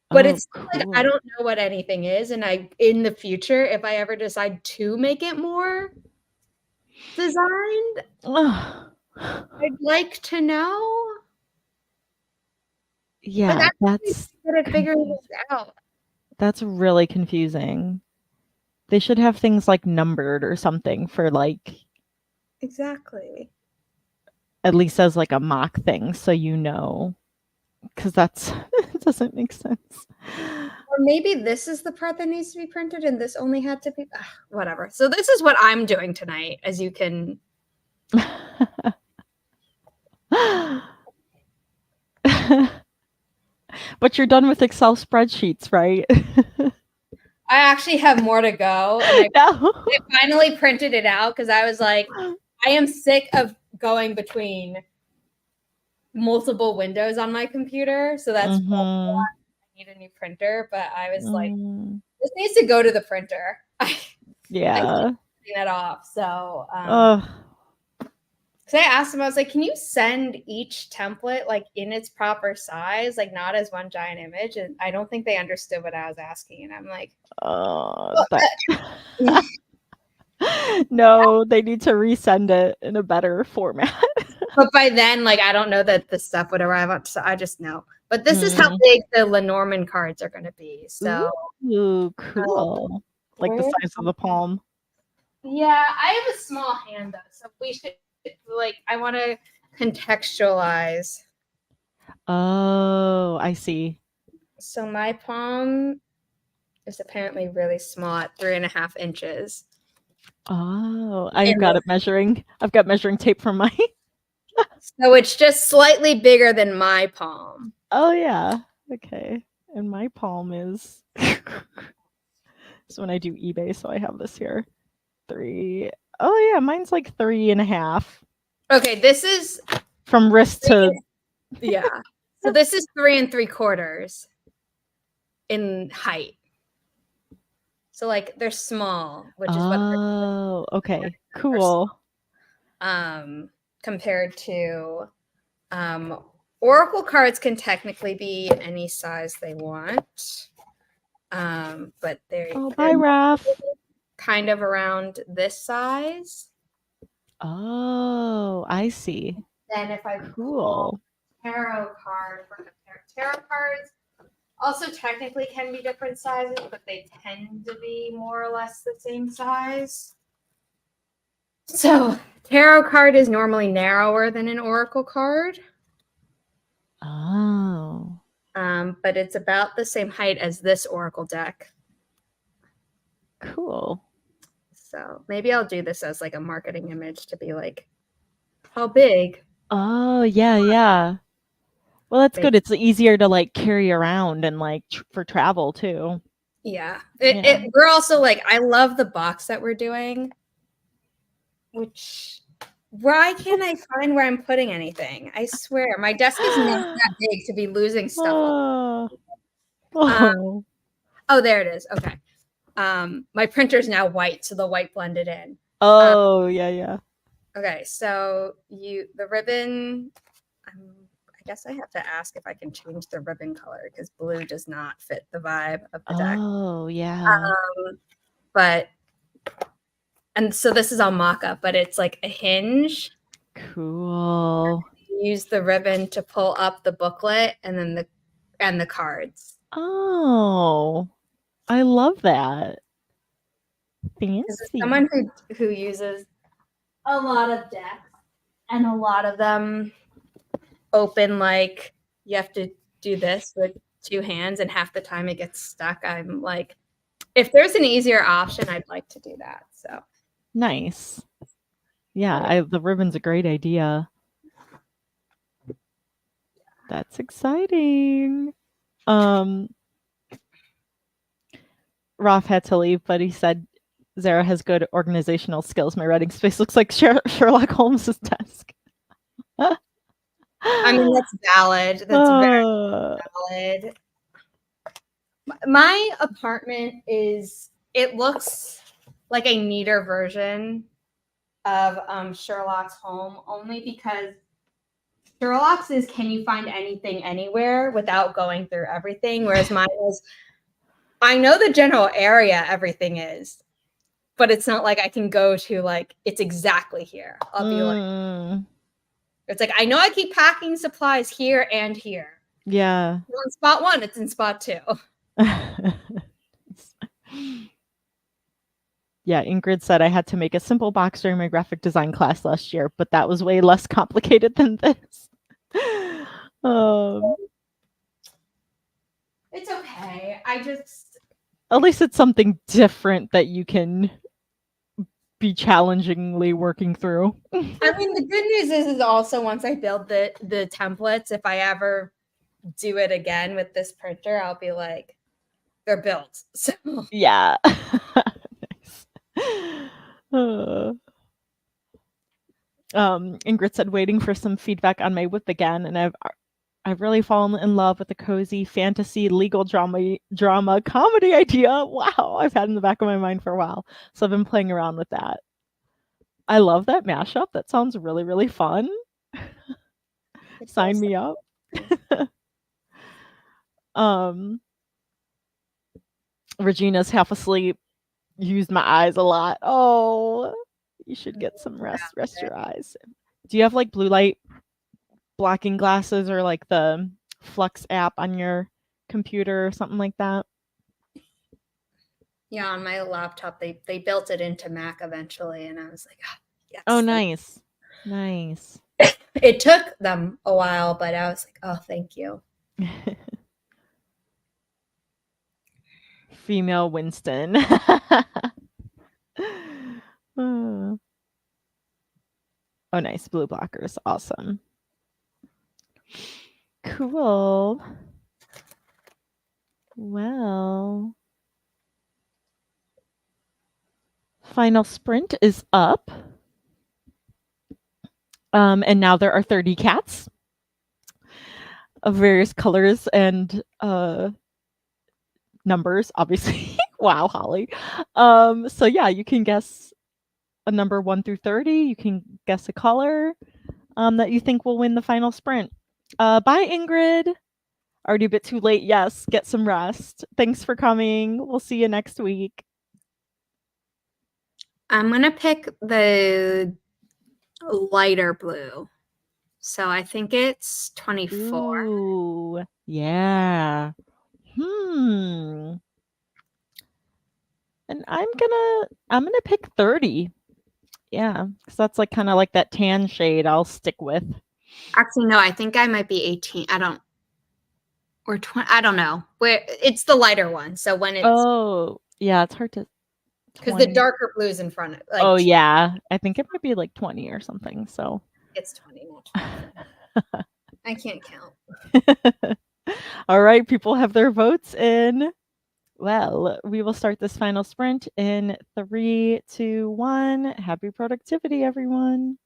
Speaker 2: But it's like, I don't know what anything is, and in the future, if I ever decide to make it more designed, I'd like to know.
Speaker 1: Yeah, that's
Speaker 2: figuring this out.
Speaker 1: That's really confusing. They should have things like numbered or something for like
Speaker 2: exactly.
Speaker 1: At least as like a mock thing, so you know, because it doesn't make sense.
Speaker 2: Or maybe this is the part that needs to be printed, and this only had to be whatever. So this is what I'm doing tonight, as you can.
Speaker 1: But you're done with Excel spreadsheets, right?
Speaker 2: I actually have more to go. And I finally printed it out because I was like, I am sick of going between multiple windows on my computer. So that's why I need a new printer. But I was like, This needs to go to the printer. I
Speaker 1: Yeah.
Speaker 2: can't clean that off. So,
Speaker 1: Ugh.
Speaker 2: because I asked him, I was like, can you send each template like in its proper size, like not as one giant image? And I don't think they understood what I was asking. And I'm like,
Speaker 1: No, they need to resend it in a better format.
Speaker 2: but by then, like, I don't know that the stuff would arrive up. So I just know. But this is how big the Lenormand cards are going to be. So,
Speaker 1: Ooh, cool. Like the size of the palm.
Speaker 2: yeah, I have a small hand though. So we should, like, I want to contextualize.
Speaker 1: Oh, I see.
Speaker 2: So my palm is apparently really small at 3.5 inches.
Speaker 1: Oh, I've got measuring tape from mine.
Speaker 2: So it's just slightly bigger than my palm.
Speaker 1: Oh yeah. Okay. And my palm is so when I do eBay, so I have this here. 3. Oh yeah, mine's like 3.5.
Speaker 2: Okay, this is
Speaker 1: From wrist to
Speaker 2: yeah. So this is 3 3/4 in height. So like they're small, which is what
Speaker 1: Oh, okay. Cool.
Speaker 2: Compared to Oracle cards can technically be any size they want. But they're
Speaker 1: Bye, Raph.
Speaker 2: kind of around this size.
Speaker 1: Oh, I see.
Speaker 2: Then if I
Speaker 1: Cool.
Speaker 2: tarot card for tarot cards also technically can be different sizes, but they tend to be more or less the same size. So tarot card is normally narrower than an oracle card.
Speaker 1: Oh.
Speaker 2: But it's about the same height as this oracle deck.
Speaker 1: Cool.
Speaker 2: So maybe I'll do this as like a marketing image to be like, how big?
Speaker 1: Oh, yeah. Well, that's good. It's easier to like carry around and like for travel too.
Speaker 2: Yeah. We're also like, I love the box that we're doing, which why can't I find where I'm putting anything? I swear my desk is not that big to be losing stuff.
Speaker 1: Oh.
Speaker 2: Oh, there it is. Okay. My printer's now white, so the white blended in.
Speaker 1: Oh, yeah.
Speaker 2: Okay, so the ribbon, I guess I have to ask if I can change the ribbon color because blue does not fit the vibe of the deck.
Speaker 1: Oh, yeah.
Speaker 2: And so this is all mock-up, but it's like a hinge.
Speaker 1: Cool.
Speaker 2: Use the ribbon to pull up the booklet and then the cards.
Speaker 1: Oh, I love that. Fancy.
Speaker 2: Someone who uses a lot of decks, and a lot of them open like you have to do this with 2 hands, and half the time it gets stuck. I'm like, if there's an easier option, I'd like to do that. So
Speaker 1: nice. Yeah, the ribbon's a great idea. That's exciting. Rolf had to leave, but he said Zara has good organizational skills. My writing space looks like Sherlock Holmes's desk.
Speaker 2: I mean, that's valid. That's very valid. My apartment it looks like a neater version of Sherlock's home, only because Sherlock's is, can you find anything anywhere without going through everything? Whereas mine is, I know the general area everything is, but it's not like I can go to like, it's exactly here. I'll be like, it's like, I know I keep packing supplies here and here.
Speaker 1: Yeah.
Speaker 2: It's in spot 1, it's in spot 2.
Speaker 1: Yeah, Ingrid said I had to make a simple box during my graphic design class last year, but that was way less complicated than this.
Speaker 2: It's okay.
Speaker 1: At least it's something different that you can be challengingly working through.
Speaker 2: I mean, the good news is also once I build the templates, if I ever do it again with this printer, I'll be like, they're built. So
Speaker 1: yeah. Ingrid said waiting for some feedback on my whip again, and I've really fallen in love with a cozy fantasy legal drama comedy idea. Wow, I've had in the back of my mind for a while. So I've been playing around with that. I love that mashup. That sounds really, really fun.
Speaker 2: It
Speaker 1: Sign
Speaker 2: does.
Speaker 1: me up.
Speaker 2: Sound nice.
Speaker 1: um Regina's half asleep. Used my eyes a lot. Oh, you should get some rest. Rest your eyes. Do you have like blue light blocking glasses or like the Flux app on your computer or something like that?
Speaker 2: Yeah, on my laptop, they built it into Mac eventually, and I was like, oh,
Speaker 1: Oh,
Speaker 2: yes.
Speaker 1: nice. Nice.
Speaker 2: It took them a while, but I was like, oh, thank you.
Speaker 1: Female Winston. Oh, nice. Blue blockers. Awesome. Cool. Well, final sprint is up. And now there are 30 cats of various colors and numbers, obviously. Wow, Holly. So yeah, you can guess a number 1 through 30. You can guess a color that you think will win the final sprint. Bye, Ingrid. Already a bit too late. Yes, get some rest. Thanks for coming. We'll see you next week.
Speaker 2: I'm going to pick the lighter blue. So I think it's 24.
Speaker 1: Ooh, yeah. Hmm. And I'm gonna pick 30. Yeah, because that's like kind of like that tan shade I'll stick with.
Speaker 2: Actually, no, I think I might be 18. I don't, or 20. I don't know. Where it's the lighter one. So when it's,
Speaker 1: Oh, yeah, it's hard to
Speaker 2: because the
Speaker 1: 20.
Speaker 2: darker blue is in front of,
Speaker 1: Oh,
Speaker 2: like,
Speaker 1: yeah. I think it might be like 20 or something. So,
Speaker 2: it's 20, not 24. I can't count.
Speaker 1: all right, people have their votes in. Well, we will start this final sprint in 3, 2, 1. Happy productivity, everyone.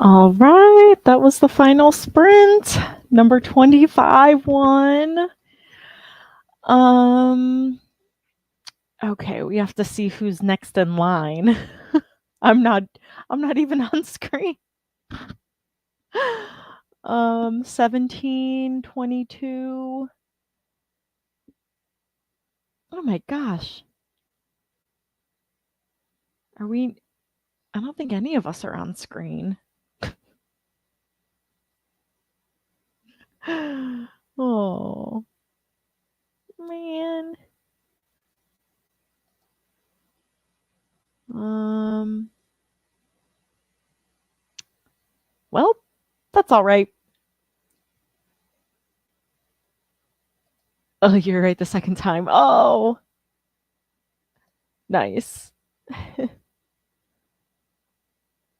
Speaker 1: All right, that was the final sprint. Number 25 won. Okay, we have to see who's next in line. I'm not even on screen. 17, 22. Oh my gosh. Are we I don't think any of us are on screen. Oh, man. Well, that's all right. Oh, you're right the second time. Oh, nice.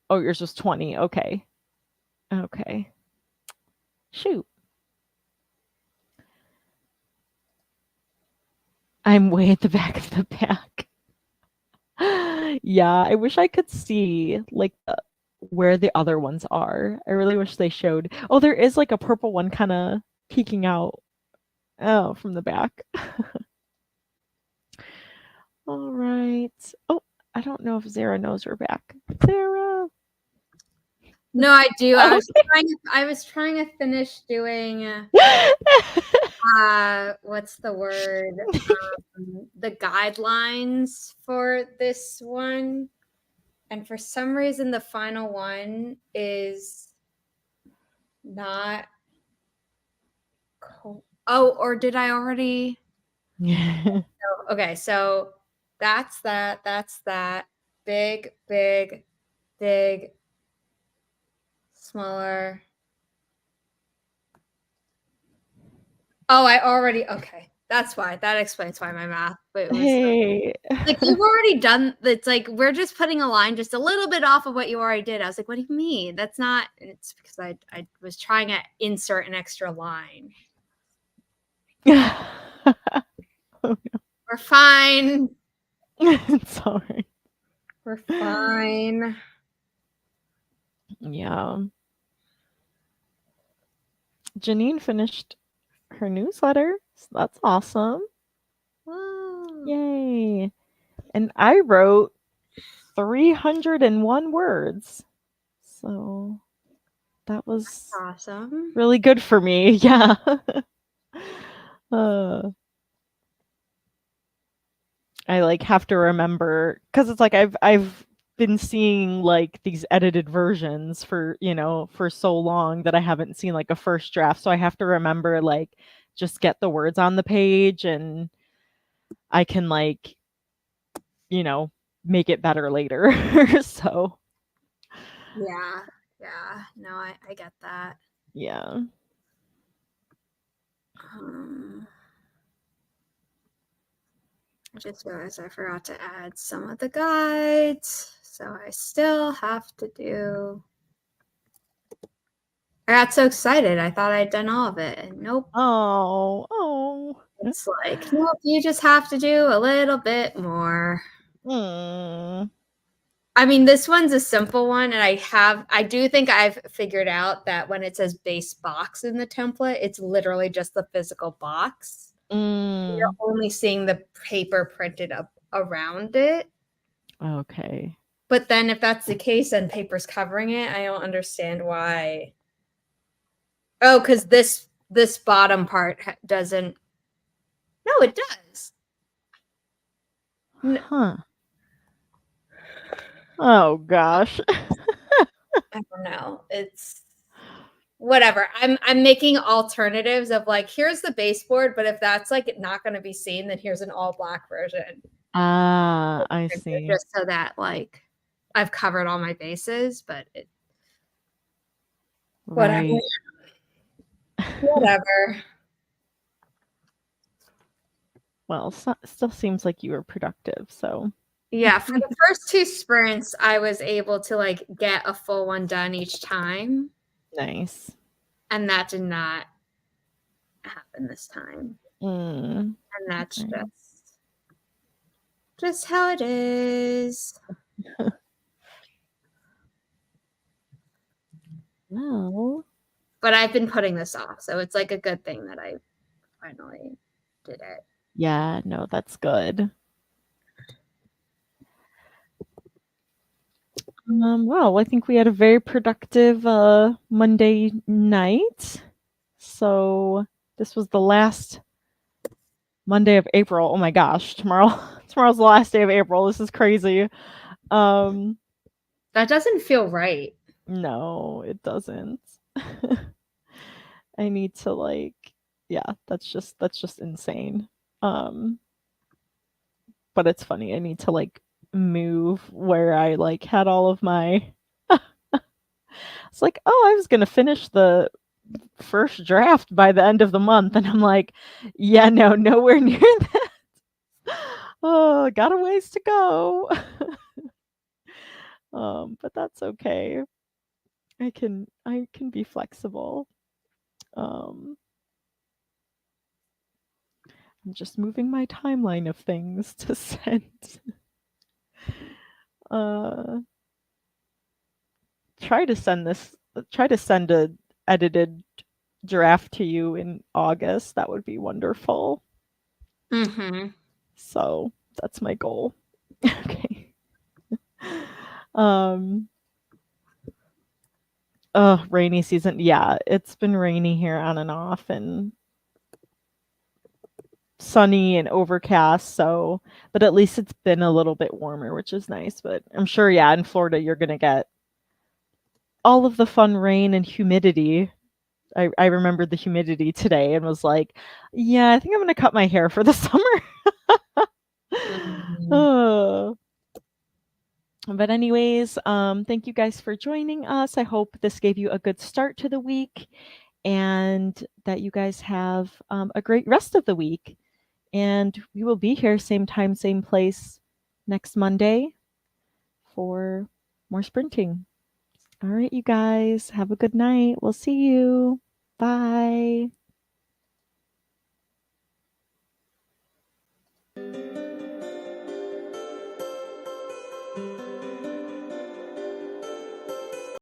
Speaker 1: Oh, yours was 20. Okay. Okay. Shoot. I'm way at the back of the pack. Yeah, I wish I could see like where the other ones are. I really wish they showed. Oh, there is like a purple one kind of peeking out. Oh, from the back. All right. Oh, I don't know if Zara knows we're back. Zara.
Speaker 2: No, I do.
Speaker 1: Oh.
Speaker 2: I was trying to finish doing what's the word? The guidelines for this one. And for some reason the final one is not oh, or did I already? Okay, so that's that. Big, big, big, smaller. Oh, I already okay. That's why. That explains why my math. But it was
Speaker 1: Hey.
Speaker 2: like you've already done. It's like we're just putting a line just a little bit off of what you already did. I was like, what do you mean? That's not. It's because I was trying to insert an extra line.
Speaker 1: Oh, no.
Speaker 2: We're fine.
Speaker 1: It's all right.
Speaker 2: We're fine.
Speaker 1: Yeah. Janine finished her newsletter, so that's awesome.
Speaker 2: Woo.
Speaker 1: Yay. And I wrote 301 words. So that was
Speaker 2: Awesome.
Speaker 1: really good for me. Yeah. I like have to remember because it's like I've been seeing like these edited versions for for so long that I haven't seen like a first draft, so I have to remember like just get the words on the page and I can like make it better later. So
Speaker 2: Yeah. No, I get that.
Speaker 1: yeah.
Speaker 2: I just realized I forgot to add some of the guides, so I still have to do. I got so excited. I thought I'd done all of it, and nope.
Speaker 1: Oh.
Speaker 2: It's like, nope, you just have to do a little bit more.
Speaker 1: Mm.
Speaker 2: I mean, this one's a simple one, and I do think I've figured out that when it says base box in the template, it's literally just the physical box. You're only seeing the paper printed up around it.
Speaker 1: Okay.
Speaker 2: But then if that's the case and paper's covering it, I don't understand why. Oh, because this bottom part doesn't. No, it does.
Speaker 1: Huh. Oh gosh.
Speaker 2: I don't know. It's whatever. I'm making alternatives of like, here's the baseboard, but if that's like not going to be seen, then here's an all black version.
Speaker 1: Ah, I see.
Speaker 2: Just so that like I've covered all my bases, but whatever.
Speaker 1: Right.
Speaker 2: Whatever.
Speaker 1: Well, still seems like you were productive, so.
Speaker 2: Yeah, for the first 2 sprints, I was able to like get a full one done each time.
Speaker 1: Nice.
Speaker 2: And that did not happen this time. And that's
Speaker 1: Right.
Speaker 2: just how it is.
Speaker 1: Well,
Speaker 2: But I've been putting this off, so it's like a good thing that I finally did it.
Speaker 1: yeah, no, that's good. Well, I think we had a very productive Monday night. So this was the last Monday of April. Oh my gosh, tomorrow's the last day of April. This is crazy. Um
Speaker 2: That doesn't feel right.
Speaker 1: no, it doesn't. I need to like yeah, that's just insane. Um but it's funny. I need to like move where I like had all of my it's like, "Oh, I was going to finish the first draft by the end of the month." And I'm like, "Yeah, no, nowhere near that. Oh, got a ways to go." But that's okay. I can be flexible. Um, I'm just moving my timeline of things to send. Uh, try to send this. Try to send a edited draft to you in August. That would be wonderful.
Speaker 2: Mm-hmm.
Speaker 1: So that's my goal. Okay. Um, rainy season. Yeah, it's been rainy here on and off and sunny and overcast, so but at least it's been a little bit warmer, which is nice, but I'm sure, yeah, in Florida, you're gonna get all of the fun rain and humidity. I remembered the humidity today and was like, "Yeah, I think I'm gonna cut my hair for the summer."
Speaker 2: Mm-hmm.
Speaker 1: Oh. But anyways, thank you guys for joining us. I hope this gave you a good start to the week and that you guys have a great rest of the week. And we will be here same time, same place next Monday for more sprinting. All right, you guys, have a good night. We'll see you. Bye.